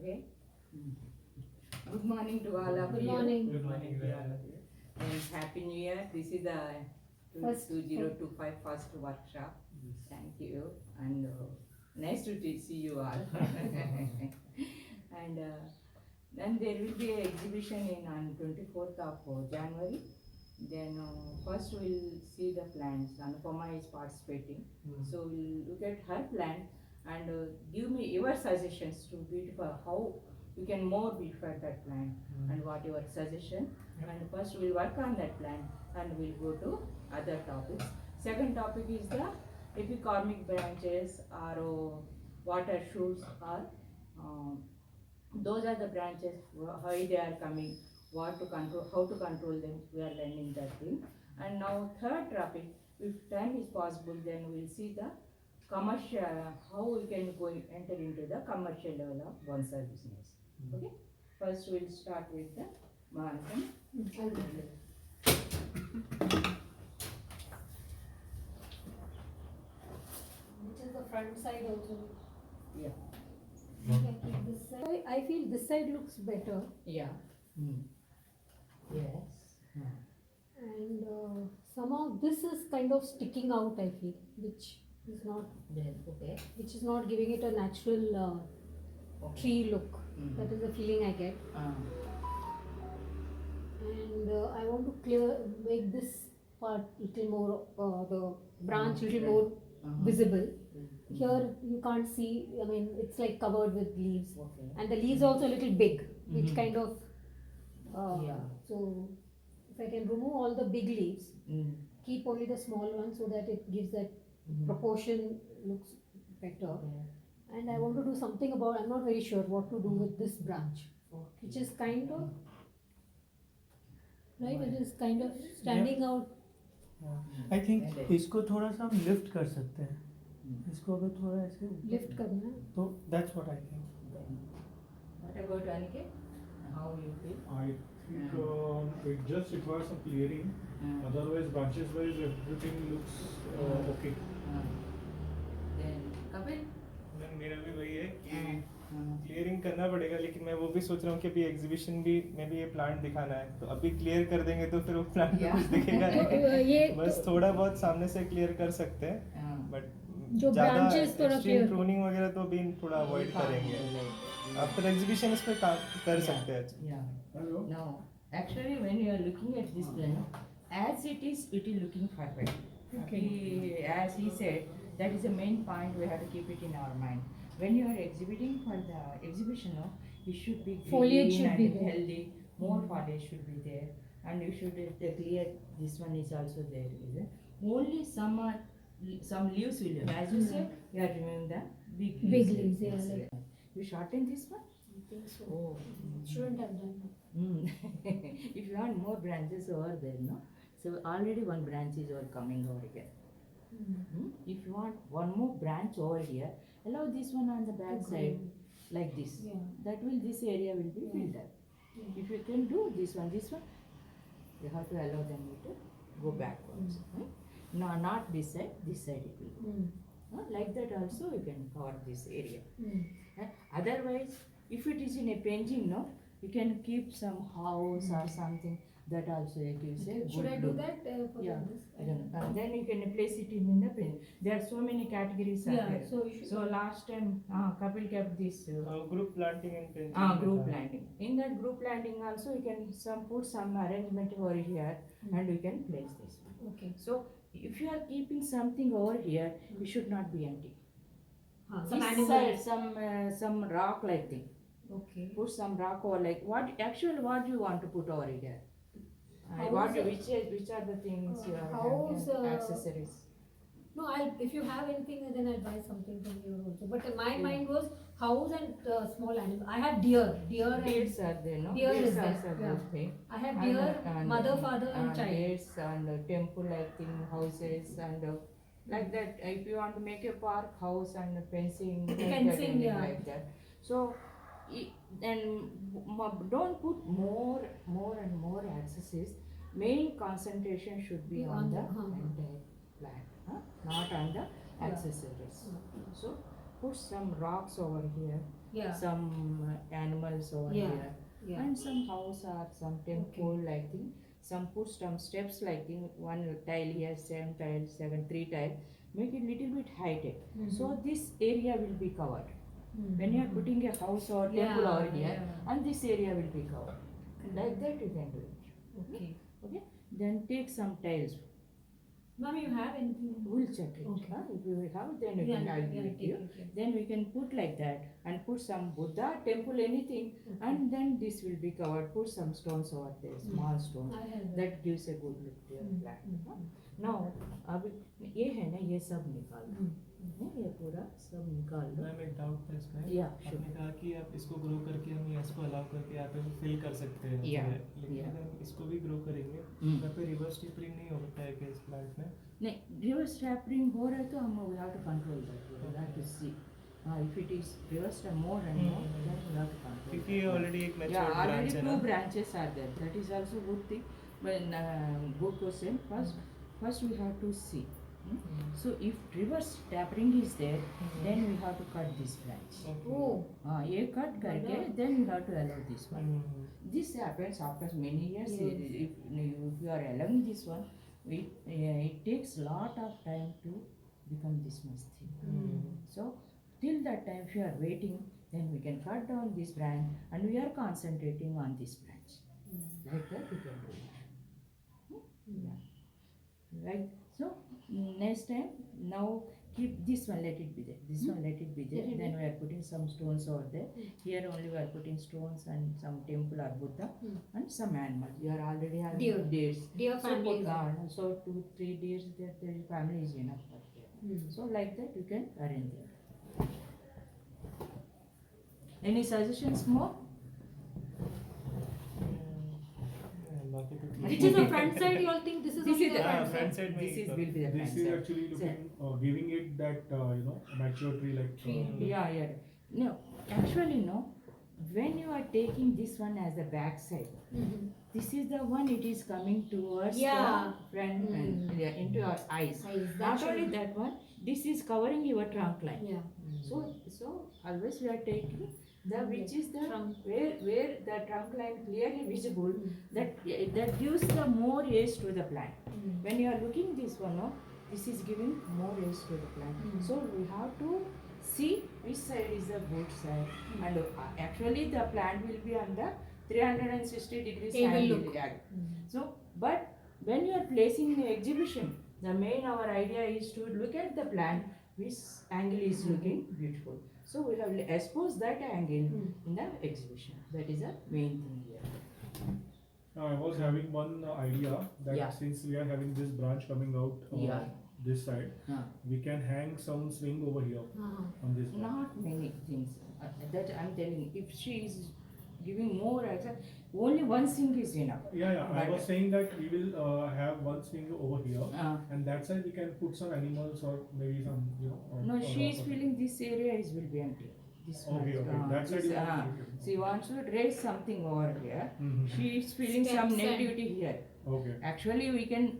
Okay. Good morning to all of Good you. morning. Good morning to all of you. And Happy New Year. This is the First- 2025 first workshop. Thank you. And nice to see you all. And then there will be an exhibition on 24th of January. Then first we'll see the plants. Anupama is participating. So we'll look at her plant and give me your suggestions to beautify how you can more beautify that plant and what your suggestion. And first we'll work on that plant and we'll go to other topics. Second topic is the epicormic branches or water shoots or those are the branches, how they are coming, what to control, how to control them. We are learning that thing. And now third topic, if time is possible, then we'll see the commercial, how we can go enter into the commercial level of bonsai business. Okay. First, we'll start with the Mohanton. Which is the front side also. Yeah. This side, I feel this side looks better. Yeah. Yes. And somehow this is kind of sticking out, I feel, which is not, Then okay. which is not giving it a natural tree look. That is the feeling I get. And I want to make this part little more, the branch little more visible. Here you can't see, I mean, it's like covered with leaves. Okay. And the leaves also a little big, which kind of, Yeah. so if I can remove all the big leaves, keep only the small ones so that it gives that proportion looks better. And I want to do something about, I'm not very sure what to do with this branch, which is kind of, right, it is kind of standing out. I think इसको थोड़ा सा हम lift कर सकते हैं, इसको अगर थोड़ा ऐसे लिफ्ट करना है तो that's what I think. What about Aniket? How you feel? I think it just requires some clearing. Otherwise, branches wise, everything looks okay. Then Kapil? मेरा भी वही है कि क्लियरिंग करना पड़ेगा, लेकिन मैं वो भी सोच रहा हूँ कि अभी एग्जीबिशन भी में भी ये प्लांट दिखाना है, तो अभी क्लियर कर देंगे तो फिर वो प्लांट में कुछ दिखेगा नहीं. बस थोड़ा बहुत सामने से क्लियर कर सकते हैं, बट जो ज़्यादा branches थोड़ा एक्सट्रीम clear प्रूनिंग वगैरह तो अभी थोड़ा अवॉइड करेंगे. आफ्टर एग्जीबिशन इस पे काम कर सकते हैं. Yeah. Now, actually, when you are looking at this plant, as it is looking perfect. Okay. As he said, that is the main point we have to keep it in our mind. When you are exhibiting for the exhibition, no, it should be green Foliage should and be there. healthy. More foliage should be there, and you should clear. This one is also there. Is it? Only some leaves will. As you said, you are removing the big leaves. Big leaves, yeah, Yes, like- yes. You shorten this one. I think so. Oh. Shouldn't have done that. If you want more branches over there, no? So already one branch is all coming over here. If you want one more branch over here, allow this one on the back side like this. Yeah. That will, this area will be filled up. If you can do this one, you have to allow them to go backwards. No, not this side it will go. Like that also you can cover this area. Otherwise, if it is in a painting, no, you can keep some house or something. That also it gives a good Should I do look. that for Yeah. this? I don't know. And then you can place it in the pen. There are so many categories are Yeah, there. so you should. So last time Kapil kept this group planting and group planting. In that group planting also you can put some arrangement over here and you can place this one. Okay. So if you are keeping something over here, it should not be empty. Some This animal. side, some rock like thing. Okay. Put some rock or like what do you want to put over here? House, Which are the things you are house, having, accessories? No, if you have anything, then I'll buy something from you also. But my mind was house and small animal. I have deer. Deers are there, no? Deer Deers is are there, a yeah. good thing. I have And, deer, and, mother, father, and child. Deers and temple like thing, houses and like that. If you want to make a park, house and fencing, like that, Fencing, anything yeah. like that. So, and don't put more and more accessories. Main concentration should be on the entire plant, not on the accessories. So put some rocks over here Yeah. some animals over Yeah. here, Yeah. and some house or some temple like thing. Some put some steps like thing. One tile here, same tile, three tile. Make it little bit high-tech. So this area will be covered. When you are putting a house or temple Yeah, over here, yeah. and this area will be covered. Like that you can do it. Okay. Okay. Then take some tiles. Ma'am, you have anything? We'll check it. Okay. If you have, then you can. I'll give it to you. Then we can put like that and put some Buddha temple, anything, and then this will be covered. Put some stones over there, small stones. That gives a good look to your plant. Now, अब ये है ना, ये सब निकाल दो, ये पूरा सब निकाल दो. मैम एक डाउट था इसमें. Yeah, sure. आपने कहा कि आप इसको ग्रो करके हम इसको अलाउ करके यहाँ पे फिल कर सकते हैं. Yeah, लेकिन yeah. अगर हम इसको भी ग्रो करेंगे यहाँ पे रिवर्स टेपरिंग नहीं होता है क्या इस प्लांट में? नहीं, रिवर्स टैपरिंग हो रहा है तो हम we have to control that. We have to see if it is reversed more and more, then we have to control. क्योंकि ये ऑलरेडी एक मैच्योर Yeah, ब्रांच already है two ना. branches are there. That is also good thing. But good question. First we have to see. So if reverse tapering is there, then we have to cut this branch. Oh. ये cut करके then we have to allow this one. This happens after many years. Yes. If you are allowing this one, it takes lot of time to become this much thin. So till that time, if you are waiting, then we can cut down this branch and we are concentrating on this branch. Like that we can do it. Yeah. Right. So next time, now keep this one, let it be there. This one, let it be there. Then we are putting some stones over there. Here only we are putting stones and some temple or Buddha and some animal. You are already having Deer. deers. Deer So family. so 2-3 deers, their family is enough for here. So like that you can arrange it. Any suggestions more? बाकी तो ठीक Which is the front side? You all think this is This only is the the front front side. side? में This he is तो- will be the front This is side. actually looking, giving it that, mature tree like. Yeah. No, actually no. When you are taking this one as the back side, this is the one it is coming towards Yeah. the front and into your eyes. Not only that one, this is covering your trunk line. Yeah. So always we are taking the which is the Trunk. where the trunk line clearly visible, that gives the more age to the plant. When you are looking this one, no, this is giving more age to the plant. So we have to see which side is the good side, and actually the plant will be on the 360 degrees They will angle. look. Yeah. So, but when you are placing the exhibition, the main our idea is to look at the plant which angle is looking beautiful. So we have exposed that angle in the exhibition. That is the main thing here. Now I was having one idea that Yeah. since we are having this branch coming out Yeah. this side, Huh. we can hang some swing over here on this branch. Not many things. That I'm telling you. If she is giving more, only one sink is enough. Yeah, I But- was saying that we will have one swing over here, Uh, and that side we can put some animals or maybe some, no, or she is or- feeling this area will be empty. This Okay, much, okay. That side this, you want to keep it. she wants to raise something over here. Mhm. She is feeling some Steps and- negativity here. Okay. Actually, we can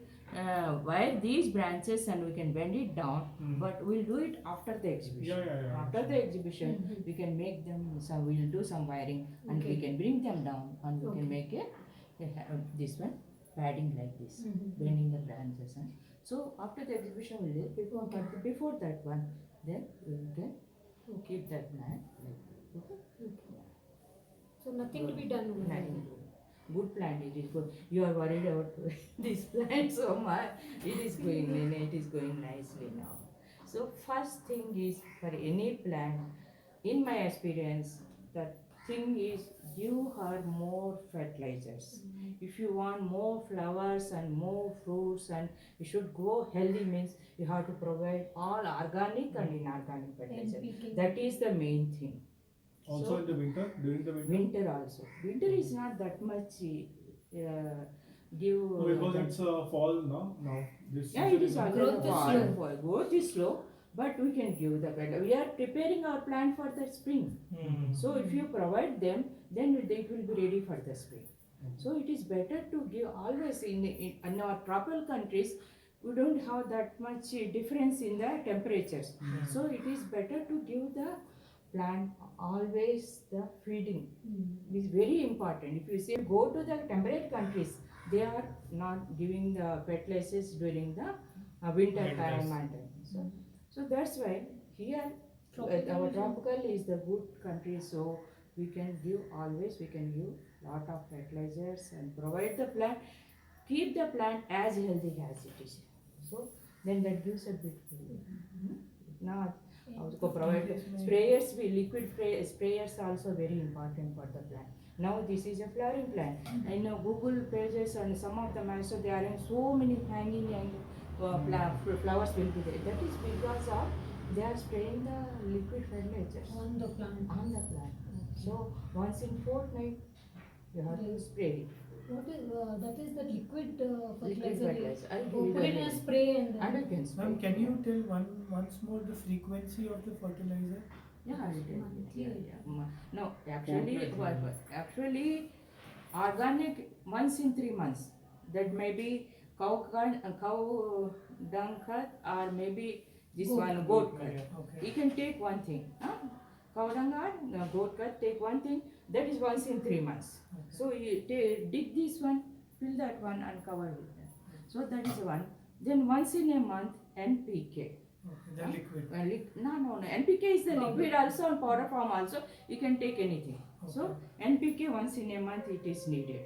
wire these branches and we can bend it down, but we'll do it after the exhibition. Yeah. After the exhibition, we can make them some. We'll do some wiring, and we can bring them down, and we can make this one padding like this, bending the branches. And so after the exhibition, we'll do it. But before that one, then we can keep that plant like that. Okay. So nothing to be done over there. Nothing. Good plant, it is good. You are worried about this plant so much. It is going in, it is going nicely now. So first thing is for any plant, in my experience, the thing is give her more fertilizers. If you want more flowers and more fruits and you should grow healthy, means you have to provide all organic and inorganic fertilizer. That is the main thing. Also So- in the winter, during the winter. Winter also. Winter is not that much give. No, because it's fall now. This Yeah, it is season also Growth is fall. slow. Growth is slow, but we can give the better. We are preparing our plant for the spring. So if you provide them, then they will be ready for the spring. So it is better to give always in our tropical countries. We don't have that much difference in the temperatures. So it is better to give the plant always the feeding is very important. If you say go to the temperate countries, they are not giving the fertilizers during the winter time and so that's why here our tropical is the good country, so we can give lot of fertilizers and provide the plant, keep the plant as healthy as it is. So then that gives a bit now also provide sprayers, liquid sprayers also very important for the plant. Now this is a flowering plant. I know Google pages and some of the master they are in so many hanging and flowers will be there. That is because of they are spraying the liquid fertilizers On the plant. on the plant. So once in fortnight you have to spray it. What is that is the liquid Liquid fertilizer. fertilizer. I'll give Oh, you put the it in a name. spray and then. And you can spray. Ma'am, can you tell once more the frequency of the fertilizer? Yeah, I will tell you. Monthly. No, actually, organic once in 3 months. That may be cow dung cut or maybe this one goat cut. Okay. You can take one thing. Cow dung or goat cut, take one thing. That is once in 3 months. So you dig this one, fill that one and cover with that. So that is one. Then once in a month, NPK. Okay, the liquid. No. NPK is the liquid also and powder form also. You can take anything. So NPK once in a month it is needed.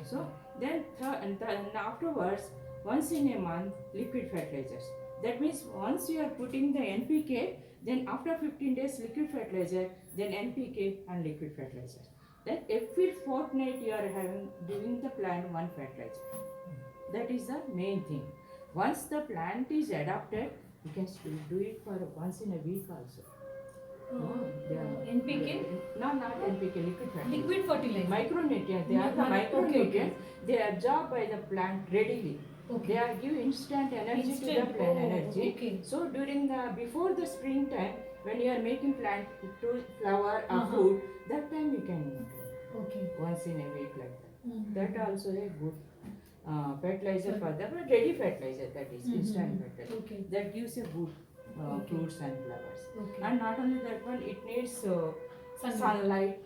So then and afterwards once in a month liquid fertilizers. That means once you are putting the NPK, then after 15 days liquid fertilizer, then NPK and liquid fertilizer. Then every fortnight you are giving the plant one fertilizer. That is the main thing. Once the plant is adapted, you can still do it for once in a week also. NPK? No, not NPK, liquid fertilizer. Liquid fertilizer. Micronutrients, they are the micronutrients, they are absorbed by the plant readily. Okay. They are give instant energy to the plant energy. Okay. So during before the springtime, when you are making plant to flower or fruit, that time you can Okay. once in a week like that. That also a good fertilizer for the ready fertilizer, that is instant fertilizer. Okay. That gives a good fruits and flowers. Okay. And not only that one, it needs sunlight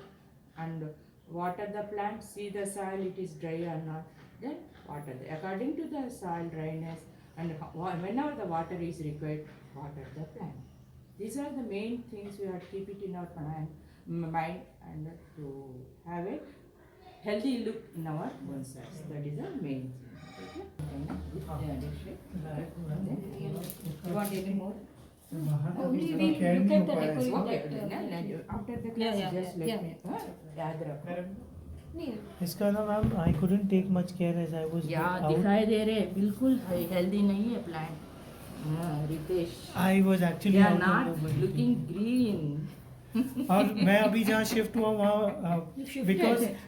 and water the plant, see the soil it is dry or not, then water according to the soil dryness and whenever the water is required, water the plant. These are the main things we have to keep it in our mind and to have a healthy look in our bonsais. That is the main thing. You want any more? Only we look at the decoration. Okay, after the class, just let me. याद रखो. इसका ना ma'am I couldn't take much care as I was out. दिखाई दे रहे बिल्कुल healthy नहीं है plant. Ritesh. I was actually They are out not on the way. looking green. और मैं अभी जहाँ शिफ्ट हुआ वहाँ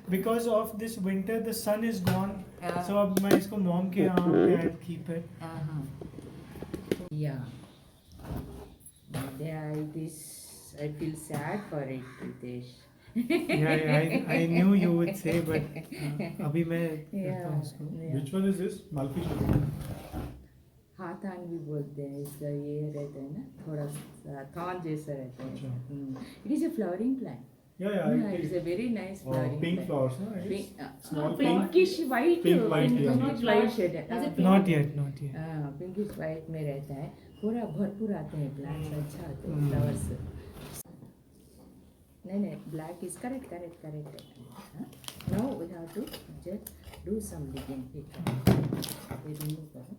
because of this winter the sun is gone, so अब मैं इसको मॉम के यहाँ पे I'll keep it. Yeah. It is. I feel sad for it, Ritesh. Yeah, I knew you would say, but अभी मैं करता हूँ उसको. Which one is this? Malfi. हाथान भी बोलते हैं, इसका ये रहता है ना, थोड़ा सा थान जैसा रहता है. It is a flowering plant. Yeah, It is a very nice flowering pink plant. flowers, no? I guess. Small Pinkish white. Pink white, yeah. Pinkish white shade. Not yet. Pinkish white में रहता है. पूरा भरपूर आते हैं plants, अच्छा आते हैं flowers. नहीं, black is correct. Now we have to just do some digging. Remove करो.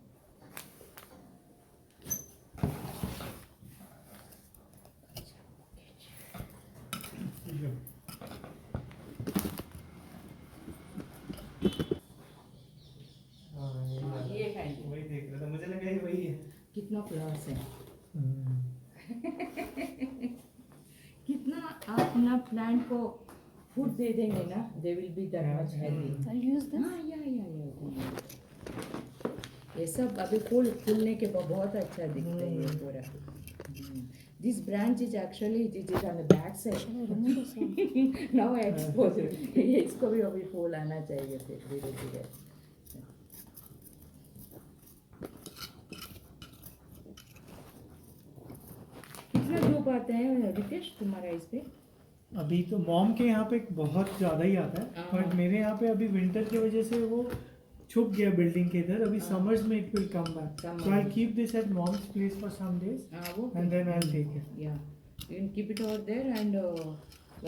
ये है. वही देख रहा था, मुझे लगा ये वही है. कितना फ्लावर्स है. कितना आप अपना प्लांट को फूड दे देंगे ना, they will be that much healthy. I'll use this. या ये सब अभी फूलने के बाद बहुत अच्छा दिखता है ये पूरा. This branch is actually it is on the back side. Now I expose it. इसको भी अभी फूल आना चाहिए फिर धीरे-धीरे. कितना धूप आता है रितेश तुम्हारा इस पे? अभी तो मॉम के यहाँ पे बहुत ज़्यादा ही आता है, बट मेरे यहाँ पे अभी विंटर की वजह से वो छुप गया बिल्डिंग के इधर. अभी summers में it will come back. So I'll keep this at mom's place for some days and then I'll take it. Yeah, you can keep it over there and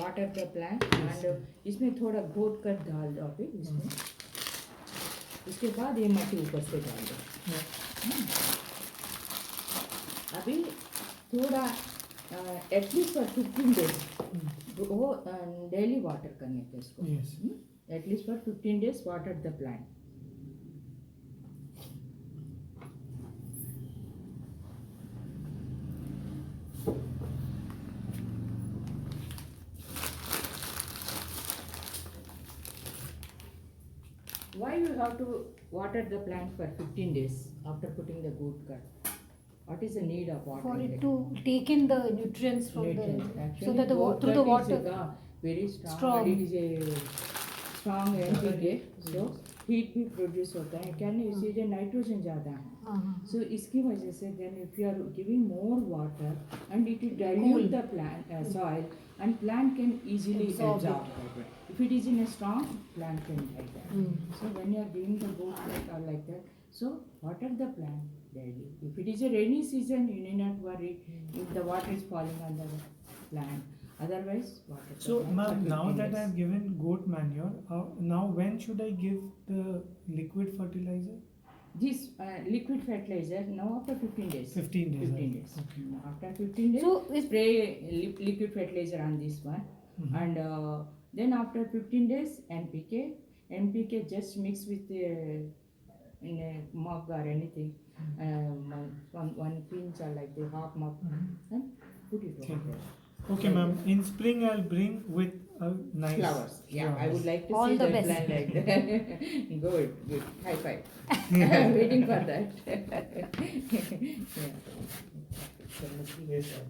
water the plant and इसमें थोड़ा घोट कर डाल दो अभी इसमें. उसके बाद ये मिट्टी ऊपर से डाल दो. अभी थोड़ा एटलीस्ट फॉर 15 days वो डेली वाटर करने के इसको. Yes. At least for 15 days water the plant. Why you have to water the plant for 15 days after putting the good cut? What is the need of water? For it to take in the nutrients from Actually, so that the goat through the gut water. is very strong. Strong. It is a strong NPK. So heat भी produce होता है. क्या नहीं इससे nitrogen ज़्यादा है. So इसकी वजह से then if you are giving more water and it will dilute the plant soil and plant can easily absorb it. If it is in a strong, plant can like that. So when you are giving the goat like that, so water the plant daily. If it is a rainy season, you need not worry if the water is falling on the plant. Otherwise, water. So ma'am, now that I've given goat manure, now when should I give the liquid fertilizer? This liquid fertilizer now after 15 days. 15 days. 15 days. After 15 days, So spray liquid fertilizer on this one, and then after 15 days NPK. NPK just mix with in a mug or anything, one pinch or like the half mug, and put it over there. Okay, ma'am. In spring, I'll bring with nice Flowers. Yeah, I would like to All see the that best. plant like that. Good, good. High five. I'm waiting for that. Yeah. Yes, sir.